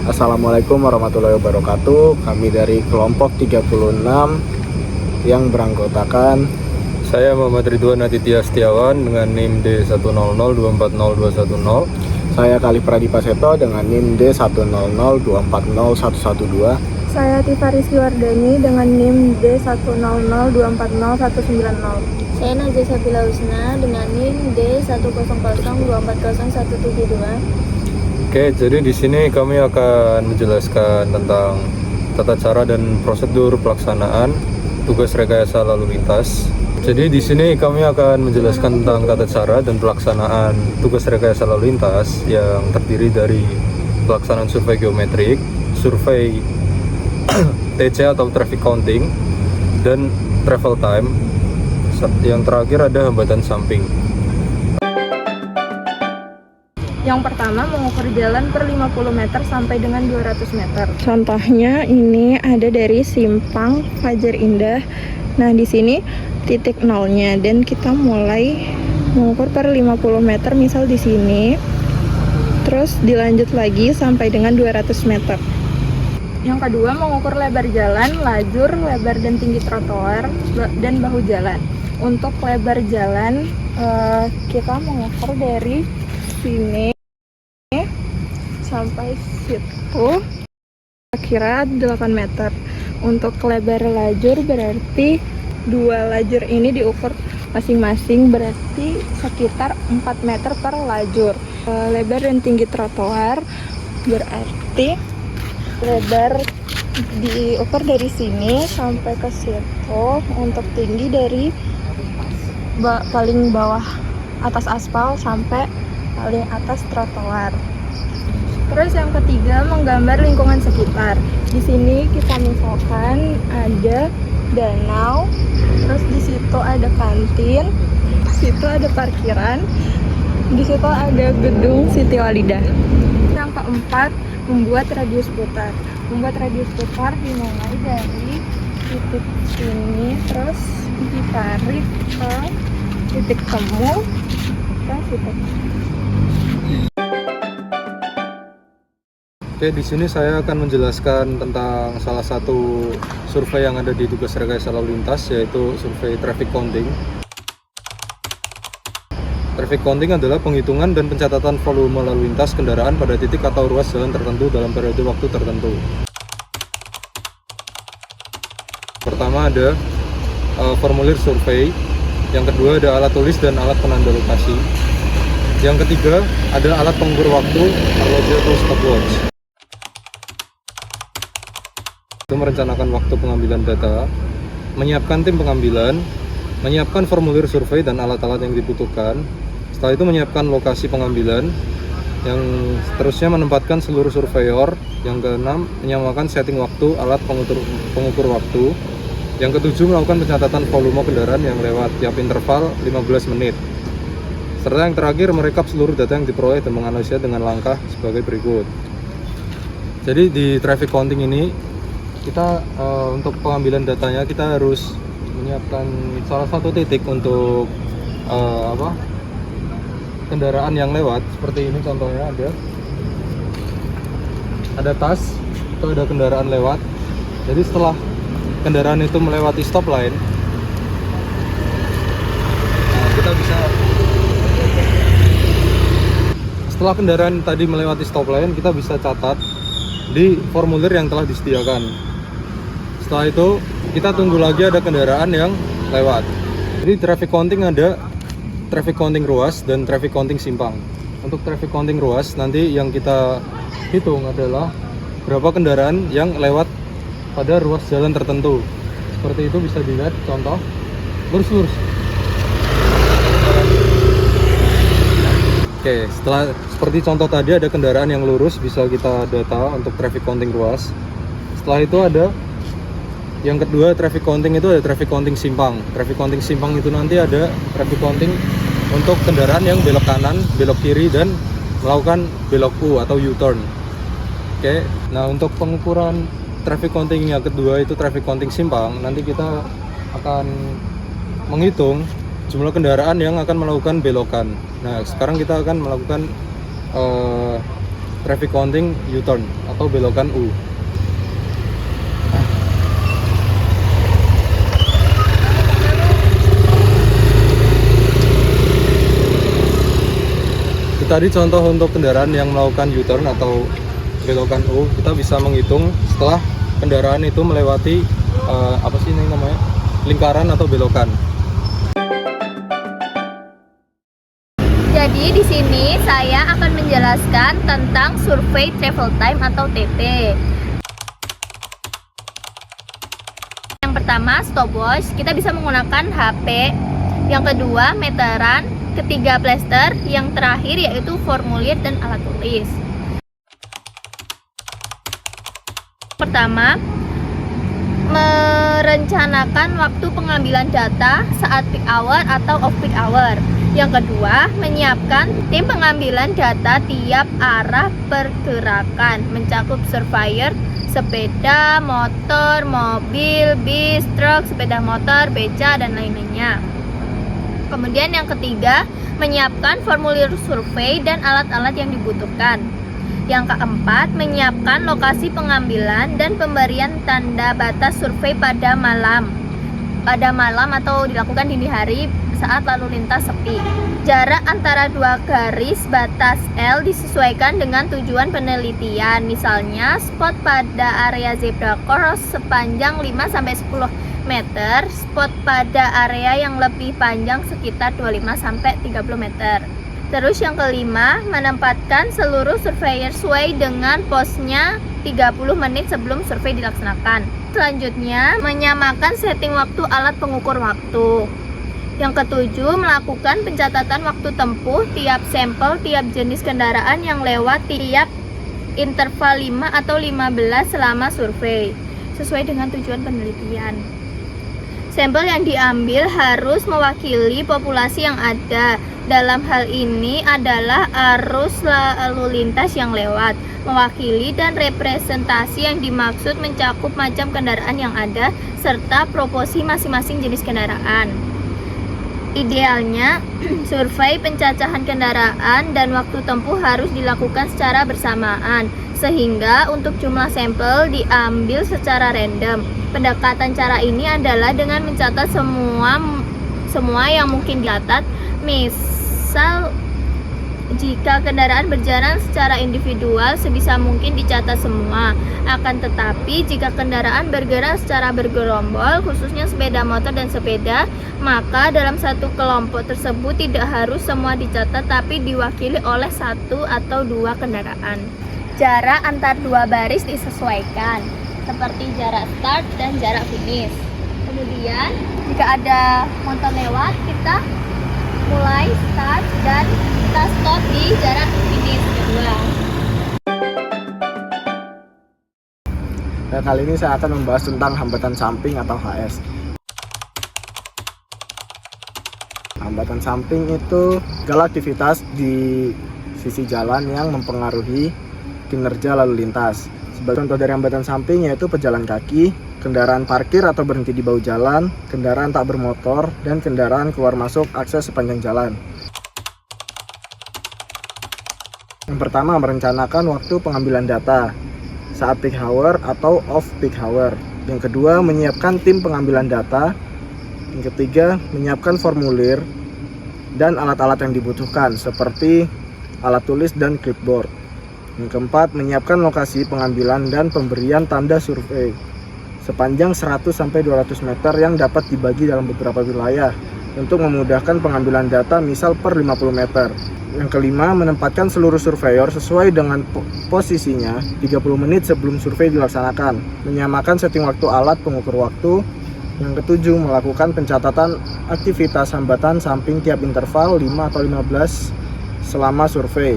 Assalamualaikum warahmatullahi wabarakatuh. Kami dari kelompok 36 yang beranggotakan Saya Muhammad Ridwan Aditya Setiawan dengan NIM D100240210. Saya Khalif Pradipa Seto dengan NIM D100240112. Saya Tifa Rizky Wardani dengan NIM D100240190. Saya Najwa Sabila Husna dengan NIM D100240172. Oke, jadi di sini kami akan menjelaskan tentang tata cara dan prosedur pelaksanaan tugas rekayasa lalu lintas. Jadi di sini kami akan menjelaskan tentang tata cara dan pelaksanaan tugas rekayasa lalu lintas yang terdiri dari pelaksanaan survei geometrik, survei TC atau traffic counting, dan travel time. Yang terakhir ada hambatan samping. Yang pertama mengukur jalan per 50 meter sampai dengan 200 meter. Contohnya ini ada dari simpang Fajar Indah. Nah, di sini titik nolnya dan kita mulai mengukur per 50 meter misal di sini. Terus dilanjut lagi sampai dengan 200 meter. Yang kedua mengukur lebar jalan, lajur, lebar dan tinggi trotoar dan bahu jalan. Untuk lebar jalan kita mengukur dari sini sampai situ kira 8 meter. Untuk lebar lajur berarti dua lajur ini diukur masing-masing berarti sekitar 4 meter per lajur. Lebar dan tinggi trotoar berarti lebar diukur dari sini sampai ke situ. Untuk tinggi dari paling bawah atas aspal sampai paling atas trotoar. Terus yang ketiga menggambar lingkungan sekitar. Di sini kita misalkan ada danau, terus di situ ada kantin, di situ ada parkiran, di situ ada gedung Siti Walidah. Yang keempat membuat radius putar. Membuat radius putar dimulai dari titik ini, terus ditarik ke titik temu ke titik. Oke, di sini saya akan menjelaskan tentang salah satu survei yang ada di tugas rekayasa lalu lintas, yaitu survei traffic counting. Traffic counting adalah penghitungan dan pencatatan volume lalu lintas kendaraan pada titik atau ruas jalan tertentu dalam periode waktu tertentu. Pertama ada formulir survei, yang kedua ada alat tulis dan alat penanda lokasi, yang ketiga ada alat pengukur waktu atau stopwatch. Itu merencanakan waktu pengambilan data, menyiapkan tim pengambilan, menyiapkan formulir survei dan alat-alat yang dibutuhkan. Setelah itu menyiapkan lokasi pengambilan, yang seterusnya menempatkan seluruh surveyor. Yang keenam menyamakan setting waktu alat pengukur waktu. Yang ketujuh melakukan pencatatan volume kendaraan yang lewat tiap interval 15 menit. Serta yang terakhir merekap seluruh data yang diperoleh dan menganalisa dengan langkah sebagai berikut. Jadi di traffic counting ini kita untuk pengambilan datanya kita harus menyiapkan salah satu titik untuk kendaraan yang lewat. Seperti ini contohnya ada tas, itu ada kendaraan lewat. Jadi setelah kendaraan itu melewati stop line, kita bisa, setelah kendaraan tadi melewati stop line, kita bisa catat di formulir yang telah disediakan. Setelah itu kita tunggu lagi ada kendaraan yang lewat. Jadi traffic counting ada traffic counting ruas dan traffic counting simpang. Untuk traffic counting ruas nanti yang kita hitung adalah berapa kendaraan yang lewat pada ruas jalan tertentu. Seperti itu bisa dilihat contoh lurus. Oke, setelah seperti contoh tadi ada kendaraan yang lurus, bisa kita data untuk traffic counting ruas. Setelah itu ada yang kedua, traffic counting itu ada traffic counting simpang. Traffic counting simpang itu nanti ada traffic counting untuk kendaraan yang belok kanan, belok kiri, dan melakukan belok U atau U-turn. Oke, nah untuk pengukuran traffic counting yang kedua itu traffic counting simpang, nanti kita akan menghitung jumlah kendaraan yang akan melakukan belokan. Nah, sekarang kita akan melakukan traffic counting U-turn atau belokan U. Tadi contoh untuk kendaraan yang melakukan U-turn atau belokan U, kita bisa menghitung setelah kendaraan itu melewati apa sih ini namanya, lingkaran atau belokan. Jadi di sini saya akan menjelaskan tentang survei travel time atau TT. Yang pertama stopwatch, kita bisa menggunakan HP. Yang kedua meteran, ketiga plaster, yang terakhir yaitu formulir dan alat tulis. Pertama, merencanakan waktu pengambilan data saat peak hour atau off peak hour. Yang kedua, menyiapkan tim pengambilan data tiap arah pergerakan, mencakup surveyor, sepeda, motor, mobil, bis, truk, sepeda motor, beca, dan lain-lainnya. Kemudian yang ketiga, menyiapkan formulir survei dan alat-alat yang dibutuhkan. Yang keempat, menyiapkan lokasi pengambilan dan pemberian tanda batas survei pada malam atau dilakukan dini hari saat lalu lintas sepi. Jarak antara dua garis batas L disesuaikan dengan tujuan penelitian. Misalnya, spot pada area zebra cross sepanjang 5-10 meter, spot pada area yang lebih panjang sekitar 25-30 meter. Terus yang kelima, menempatkan seluruh surveyor sesuai dengan posnya 30 menit sebelum survei dilaksanakan. Selanjutnya, menyamakan setting waktu alat pengukur waktu. Yang ketujuh, melakukan pencatatan waktu tempuh tiap sampel, tiap jenis kendaraan yang lewat tiap interval 5 atau 15 selama survei, sesuai dengan tujuan penelitian. Sampel yang diambil harus mewakili populasi yang ada. Dalam hal ini adalah arus lalu lintas yang lewat, mewakili dan representasi yang dimaksud mencakup macam kendaraan yang ada, serta proporsi masing-masing jenis kendaraan. Idealnya, survei pencacahan kendaraan dan waktu tempuh harus dilakukan secara bersamaan, sehingga untuk jumlah sampel diambil secara random. Pendekatan cara ini adalah dengan mencatat semua yang mungkin dicatat. Misal, jika kendaraan berjalan secara individual, sebisa mungkin dicatat semua. Akan tetapi, jika kendaraan bergerak secara bergerombol, khususnya sepeda motor dan sepeda, maka dalam satu kelompok tersebut tidak harus semua dicatat, tapi diwakili oleh satu atau dua kendaraan. Jarak antar dua baris disesuaikan, seperti jarak start dan jarak finish. Kemudian, jika ada motor lewat, kita mulai start dan kita stop di jarak finish kedua. Nah, kali ini saya akan membahas tentang hambatan samping atau HS. Hambatan samping itu segala aktivitas di sisi jalan yang mempengaruhi kinerja lalu lintas. Sebagai contoh dari hambatan samping yaitu pejalan kaki, kendaraan parkir atau berhenti di bahu jalan, kendaraan tak bermotor, dan kendaraan keluar masuk akses sepanjang jalan. Yang pertama, merencanakan waktu pengambilan data saat peak hour atau off peak hour. Yang kedua, menyiapkan tim pengambilan data. Yang ketiga, menyiapkan formulir dan alat-alat yang dibutuhkan seperti alat tulis dan clipboard. Yang keempat, menyiapkan lokasi pengambilan dan pemberian tanda survei sepanjang 100-200 meter yang dapat dibagi dalam beberapa wilayah untuk memudahkan pengambilan data, misal per 50 meter. Yang kelima, menempatkan seluruh surveyor sesuai dengan posisinya 30 menit sebelum survei dilaksanakan. Menyamakan setting waktu alat pengukur waktu. Yang ketujuh, melakukan pencatatan aktivitas hambatan samping tiap interval 5 atau 15 selama survei.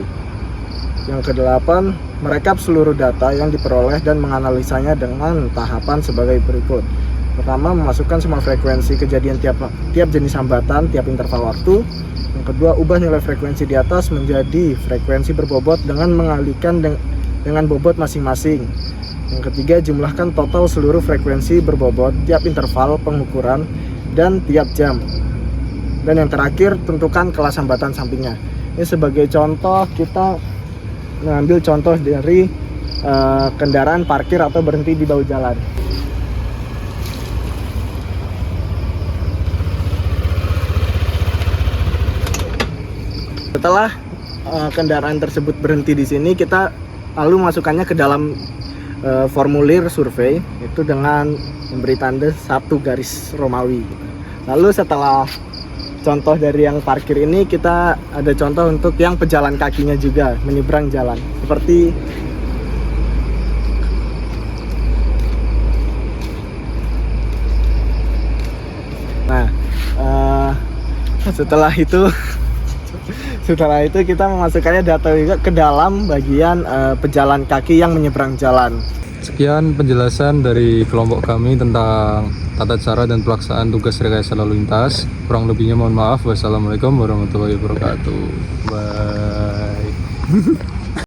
Yang kedelapan, merekap seluruh data yang diperoleh dan menganalisanya dengan tahapan sebagai berikut. Pertama, memasukkan semua frekuensi kejadian tiap jenis hambatan tiap interval waktu. Yang kedua, ubah nilai frekuensi di atas menjadi frekuensi berbobot dengan mengalihkan dengan bobot masing-masing. Yang ketiga, jumlahkan total seluruh frekuensi berbobot tiap interval pengukuran dan tiap jam. Dan yang terakhir, tentukan kelas hambatan sampingnya. Ini sebagai contoh, kita mengambil contoh dari kendaraan parkir atau berhenti di bahu jalan. Setelah kendaraan tersebut berhenti di sini, kita lalu masukkannya ke dalam formulir survei itu dengan memberi tanda 1 garis Romawi. Lalu setelah contoh dari yang parkir ini, kita ada contoh untuk yang pejalan kakinya juga menyeberang jalan seperti setelah itu kita memasukkannya data juga ke dalam bagian pejalan kaki yang menyeberang jalan. Sekian penjelasan dari kelompok kami tentang tata cara dan pelaksanaan tugas rekayasa lalu lintas. Kurang lebihnya mohon maaf. Wassalamualaikum warahmatullahi wabarakatuh. Bye.